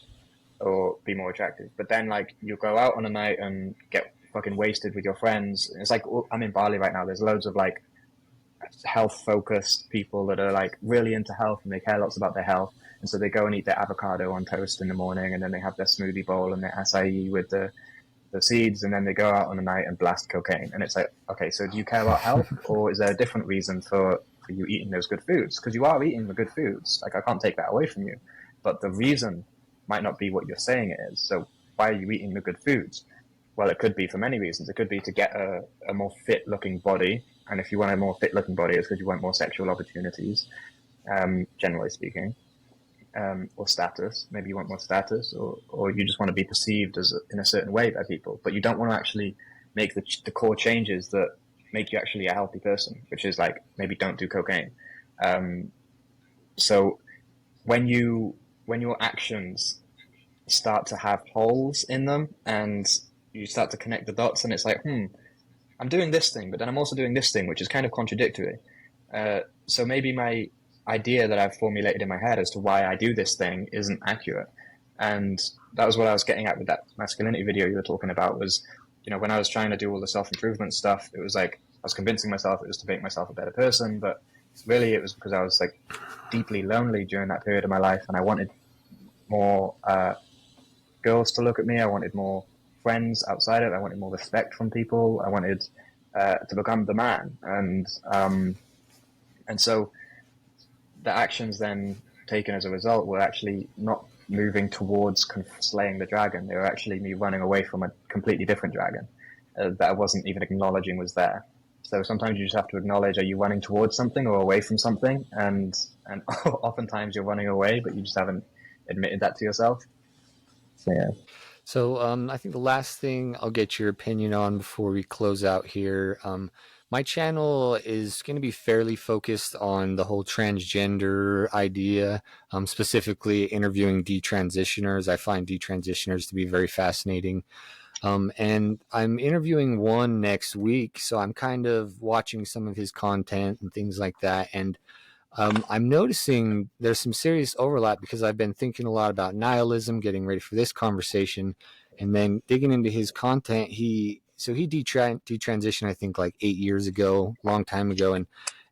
or be more attractive. But then like you go out on a night and get fucking wasted with your friends. It's like I'm in Bali right now. There's loads of like health focused people that are like really into health and they care lots about their health. And so they go and eat their avocado on toast in the morning, and then they have their smoothie bowl and their acai with the seeds, and then they go out on a night and blast cocaine. And it's like, okay, so do you care about health, or is there a different reason for for you eating those good foods, because you are eating the good foods. Like, I can't take that away from you, but the reason might not be what you're saying it is. So why are you eating the good foods? Well, it could be for many reasons. It could be to get a more fit looking body. And if you want a more fit looking body, it's because you want more sexual opportunities, generally speaking, or status. Maybe you want more status, or you just want to be perceived as in a certain way by people, but you don't want to actually make the core changes that make you actually a healthy person, which is like, maybe don't do cocaine. So when your actions start to have holes in them, and you start to connect the dots, and it's like, I'm doing this thing, but then I'm also doing this thing, which is kind of contradictory. So maybe my idea that I've formulated in my head as to why I do this thing isn't accurate. And that was what I was getting at with that masculinity video you were talking about, was, when I was trying to do all the self-improvement stuff, it was like, I was convincing myself it was to make myself a better person, but really it was because I was like deeply lonely during that period of my life, and I wanted more girls to look at me. I wanted more friends outside it. I wanted more respect from people. I wanted to become the man, and so the actions then taken as a result were actually not moving towards slaying the dragon. They were actually me running away from a completely different dragon that I wasn't even acknowledging was there. So sometimes you just have to acknowledge, are you running towards something or away from something? And oftentimes you're running away, but you just haven't admitted that to yourself. So yeah. So I think the last thing I'll get your opinion on before we close out here. My channel is going to be fairly focused on the whole transgender idea, specifically interviewing detransitioners. I find detransitioners to be very fascinating. And I'm interviewing one next week, so I'm kind of watching some of his content and things like that. And I'm noticing there's some serious overlap, because I've been thinking a lot about nihilism, getting ready for this conversation, and then digging into his content. He detransitioned, I think, like 8 years ago, long time ago,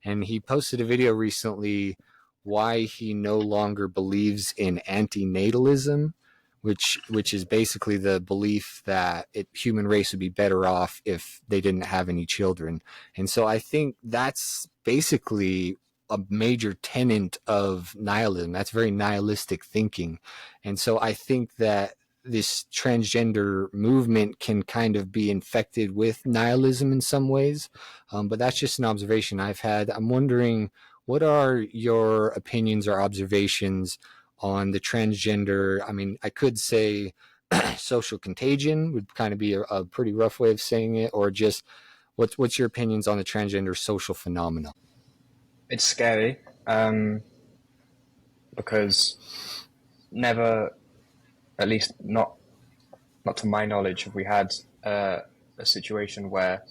and he posted a video recently why he no longer believes in antinatalism, which is basically the belief that human race would be better off if they didn't have any children. And so I think that's basically a major tenet of nihilism. That's very nihilistic thinking. And so I think that this transgender movement can kind of be infected with nihilism in some ways. But that's just an observation I've had. I'm wondering, what are your opinions or observations on the transgender? I mean, I could say social contagion would kind of be a pretty rough way of saying it, or just what's your opinions on the transgender social phenomena? It's scary, because never, at least not to my knowledge, have we had a situation where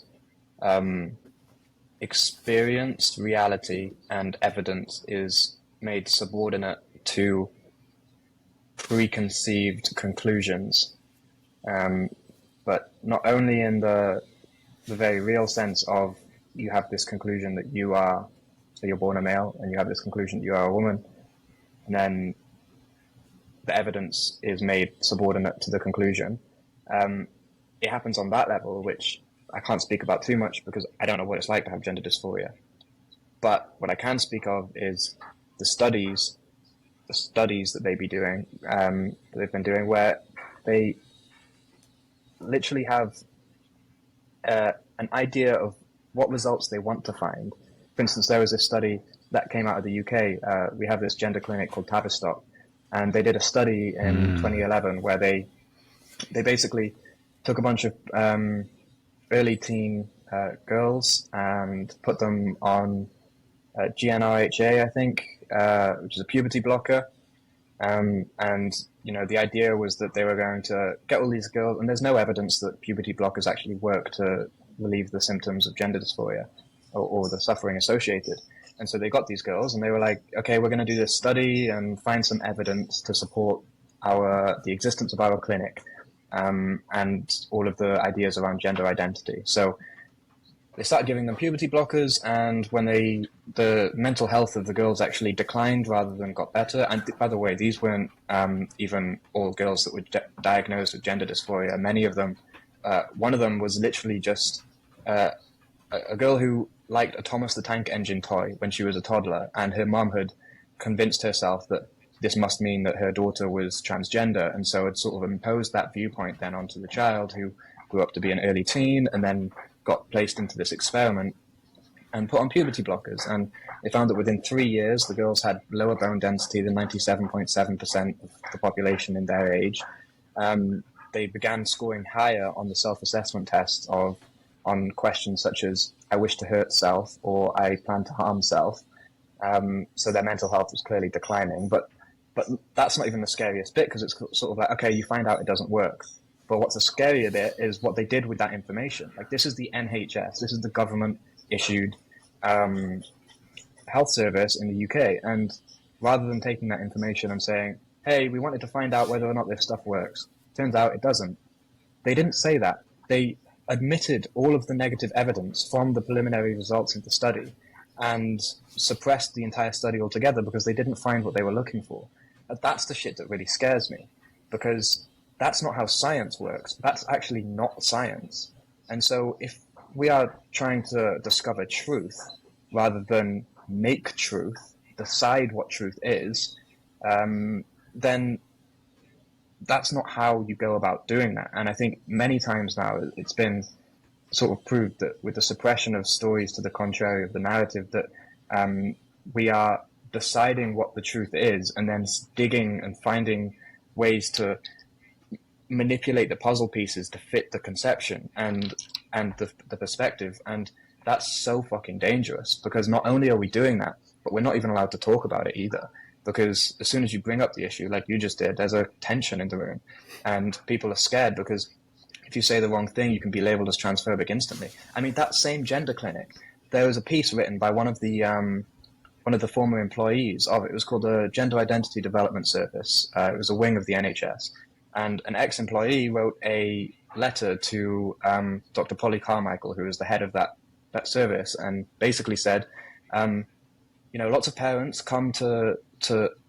experienced reality and evidence is made subordinate to preconceived conclusions. But not only in the very real sense of, you have this conclusion that you are, so you're born a male, and you have this conclusion that you are a woman, and then the evidence is made subordinate to the conclusion. It happens on that level, which I can't speak about too much because I don't know what it's like to have gender dysphoria. But what I can speak of is the studies that they've been doing, where they literally have an idea of what results they want to find. For instance, there was this study that came out of the UK. We have this gender clinic called Tavistock, and they did a study in 2011 where they basically took a bunch of early teen girls and put them on GnRHA, I think, which is a puberty blocker. And the idea was that they were going to get all these girls, and there's no evidence that puberty blockers actually work to relieve the symptoms of gender dysphoria or the suffering associated. And so they got these girls, and they were like, okay, we're going to do this study and find some evidence to support the existence of our clinic, and all of the ideas around gender identity. So they started giving them puberty blockers, and when the mental health of the girls actually declined rather than got better. And by the way, these weren't even all girls that were diagnosed with gender dysphoria. Many of them, one of them was literally just a girl who liked a Thomas the Tank Engine toy when she was a toddler, and her mum had convinced herself that this must mean that her daughter was transgender, and so had sort of imposed that viewpoint then onto the child, who grew up to be an early teen and then got placed into this experiment and put on puberty blockers. And they found that within 3 years, the girls had lower bone density than 97.7% of the population in their age. They began scoring higher on the self-assessment test on questions such as "I wish to hurt self" or "I plan to harm self." So their mental health was clearly declining. But that's not even the scariest bit, because it's sort of like, okay, you find out it doesn't work. But what's a scarier bit is what they did with that information. Like, this is the NHS, this is the government issued health service in the UK, and rather than taking that information and saying, hey, we wanted to find out whether or not this stuff works, turns out it doesn't, they didn't say that. They admitted all of the negative evidence from the preliminary results of the study and suppressed the entire study altogether because they didn't find what they were looking for. That's the shit that really scares me, because that's not how science works. That's actually not science. And so if we are trying to discover truth rather than make truth, decide what truth is, then that's not how you go about doing that. And I think many times now it's been sort of proved that with the suppression of stories to the contrary of the narrative, that we are deciding what the truth is and then digging and finding ways to manipulate the puzzle pieces to fit the conception and the perspective. And that's so fucking dangerous, because not only are we doing that, but we're not even allowed to talk about it either. Because as soon as you bring up the issue, like you just did, there's a tension in the room, and people are scared because if you say the wrong thing, you can be labeled as transphobic instantly. I mean, that same gender clinic, there was a piece written by one of the former employees of it. It was called the Gender Identity Development Service. It was a wing of the NHS, and an ex-employee wrote a letter to Dr. Polly Carmichael, who was the head of that service, and basically said, lots of parents come to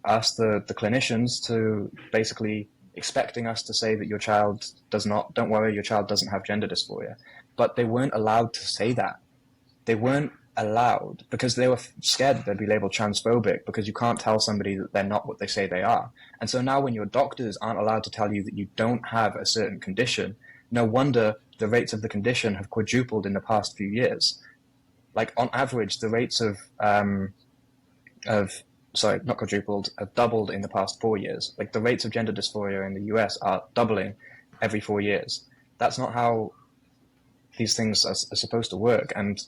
us, the clinicians, to basically expecting us to say that your child don't worry, your child doesn't have gender dysphoria. But they weren't allowed to say that. They weren't allowed because they were scared that they'd be labeled transphobic, because you can't tell somebody that they're not what they say they are. And so now when your doctors aren't allowed to tell you that you don't have a certain condition, no wonder the rates of the condition have quadrupled in the past few years. Like, on average, the rates not quadrupled, have doubled in the past 4 years. Like, the rates of gender dysphoria in the US are doubling every 4 years. That's not how these things are supposed to work. And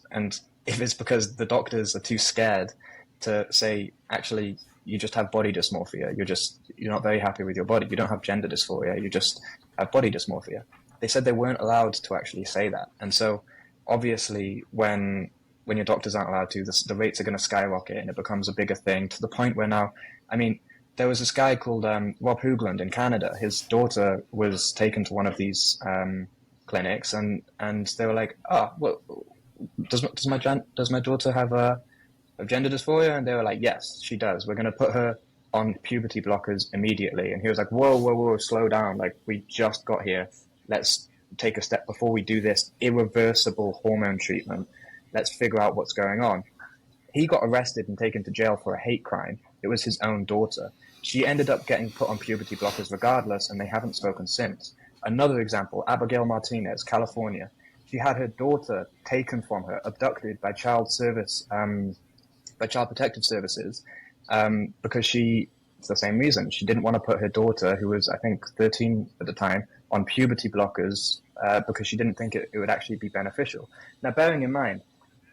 if it's because the doctors are too scared to say, actually, you just have body dysmorphia, you're not very happy with your body, you don't have gender dysphoria, you just have body dysmorphia. They said they weren't allowed to actually say that. And so obviously when your doctors aren't allowed to, the rates are going to skyrocket, and it becomes a bigger thing, to the point where now, I mean, there was this guy called Rob Hoogland in Canada. His daughter was taken to one of these clinics, and they were like, "Oh, well, does my daughter have a gender dysphoria?" And they were like, "Yes, she does. We're going to put her on puberty blockers immediately." And he was like, "Whoa, slow down! Like, we just got here. Let's take a step before we do this irreversible hormone treatment. Let's figure out what's going on." He got arrested and taken to jail for a hate crime. It was his own daughter. She ended up getting put on puberty blockers regardless, and they haven't spoken since. Another example, Abigail Martinez, California. She had her daughter taken from her, abducted by Child Protective Services, because it's the same reason. She didn't want to put her daughter, who was, I think, 13 at the time, on puberty blockers because she didn't think it would actually be beneficial. Now, bearing in mind,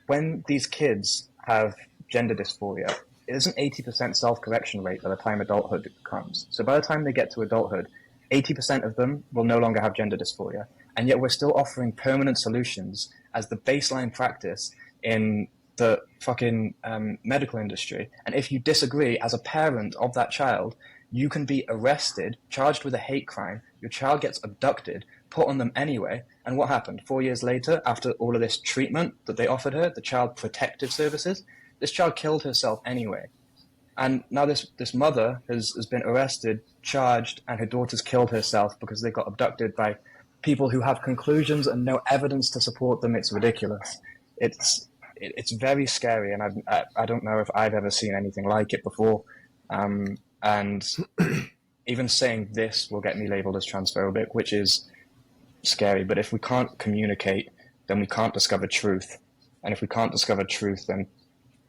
when these kids have gender dysphoria, it is an 80% self-correction rate by the time adulthood comes. So by the time they get to adulthood, 80% of them will no longer have gender dysphoria. And yet we're still offering permanent solutions as the baseline practice in the fucking medical industry. And if you disagree as a parent of that child, you can be arrested, charged with a hate crime. Your child gets abducted, put on them anyway. And what happened? 4 years later, after all of this treatment that they offered her, the Child Protective Services, this child killed herself anyway. And now this mother has been arrested, charged, and her daughter's killed herself because they got abducted by people who have conclusions and no evidence to support them. It's ridiculous. it's very scary, and I don't know if I've ever seen anything like it before. And even saying this will get me labeled as transphobic, which is scary. But if we can't communicate, then we can't discover truth. And if we can't discover truth, then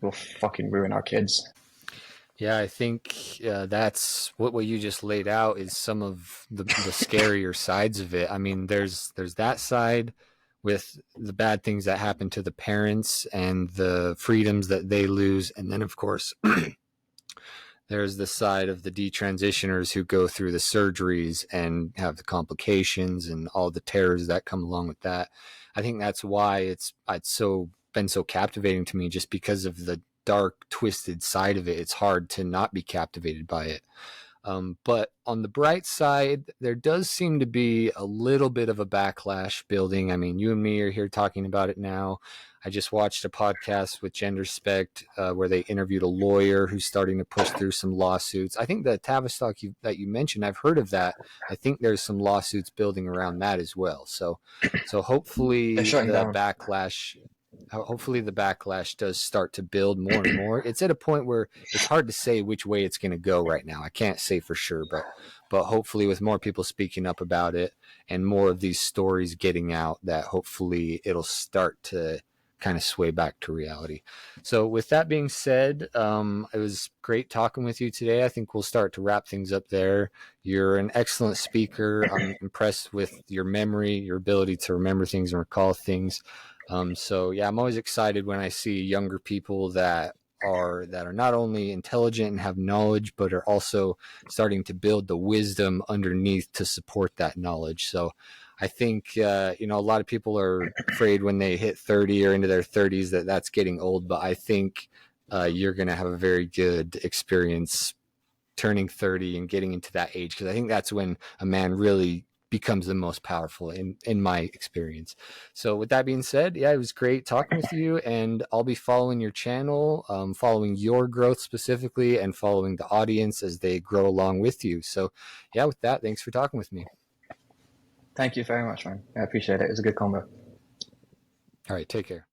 we'll fucking ruin our kids. Yeah, I think that's what you just laid out is some of the scarier sides of it. I mean, there's that side with the bad things that happen to the parents and the freedoms that they lose, and then of course there's the side of the detransitioners who go through the surgeries and have the complications and all the terrors that come along with that. I think that's why it's so been so captivating to me, just because of the dark, twisted side of it. It's hard to not be captivated by it. But on the bright side, there does seem to be a little bit of a backlash building. I mean, you and me are here talking about it now. I just watched a podcast with Gender Spect where they interviewed a lawyer who's starting to push through some lawsuits. I think the Tavistock that you mentioned, I've heard of that. I think there's some lawsuits building around that as well. So They're shutting down. hopefully the backlash does start to build more and more. It's at a point where it's hard to say which way it's going to go right now. I can't say for sure, but hopefully with more people speaking up about it and more of these stories getting out, that hopefully it'll start to kind of sway back to reality. So with that being said, it was great talking with you today. I think we'll start to wrap things up there. You're an excellent speaker. I'm impressed with your memory, your ability to remember things and recall things. So yeah, I'm always excited when I see younger people that are not only intelligent and have knowledge, but are also starting to build the wisdom underneath to support that knowledge. So I think a lot of people are afraid when they hit 30 or into their 30s that that's getting old, but I think you're going to have a very good experience turning 30 and getting into that age, because I think that's when a man really becomes the most powerful in my experience. So with that being said, yeah, it was great talking with you, and I'll be following your channel, following your growth specifically, and following the audience as they grow along with you. So yeah, with that, thanks for talking with me. Thank you very much, man. I appreciate it. It was a good combo. All right, take care.